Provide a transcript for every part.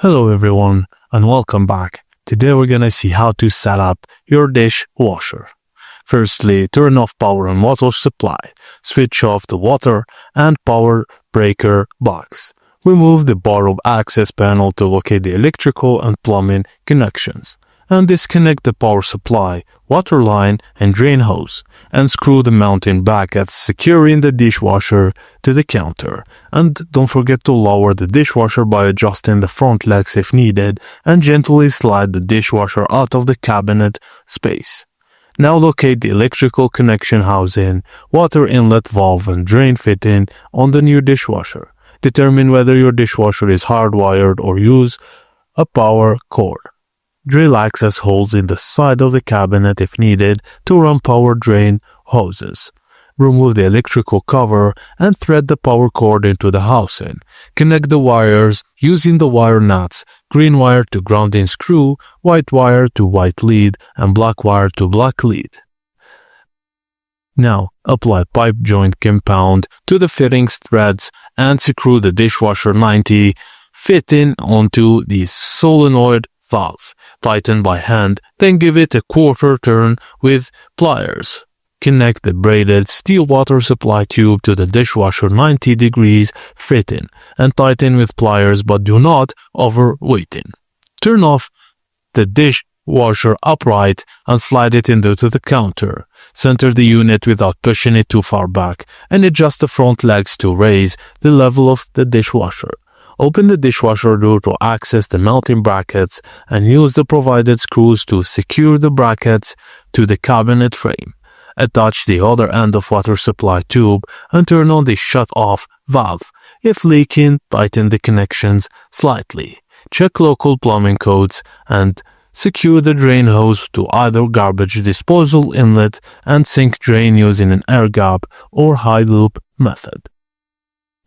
Hello everyone and welcome back. Today we're gonna see how to set up your dishwasher. Firstly, turn off power and water supply. Switch off the water and power breaker box. Remove the borrow access panel to locate the electrical and plumbing connections. And disconnect the power supply, water line and drain hose, and screw the mounting brackets securing the dishwasher to the counter. And don't forget to lower the dishwasher by adjusting the front legs if needed, and gently slide the dishwasher out of the cabinet space. Now locate the electrical connection housing, water inlet valve and drain fitting on the new dishwasher. Determine whether your dishwasher is hardwired or use a power cord. Drill access holes in the side of the cabinet if needed to run power drain hoses. Remove the electrical cover and thread the power cord into the housing. Connect the wires using the wire nuts, green wire to grounding screw, white wire to white lead, and black wire to black lead. Now, apply pipe joint compound to the fittings threads and screw the dishwasher 90 fitting onto the solenoid valve. Tighten by hand, then give it a quarter turn with pliers. Connect the braided steel water supply tube to the dishwasher 90 degrees fitting and tighten with pliers but do not overweighten. Turn off the dishwasher upright and slide it into the counter. Center the unit without pushing it too far back and adjust the front legs to raise the level of the dishwasher. Open the dishwasher door to access the mounting brackets and use the provided screws to secure the brackets to the cabinet frame. Attach the other end of water supply tube and turn on the shut-off valve. If leaking, tighten the connections slightly. Check local plumbing codes and secure the drain hose to either garbage disposal inlet and sink drain using an air gap or high loop method.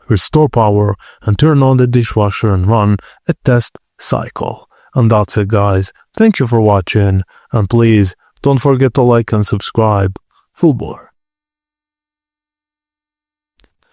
Restore power and turn on the dishwasher and run a test cycle. And that's it, guys. Thank you for watching, and please don't forget to like and subscribe. Full bore.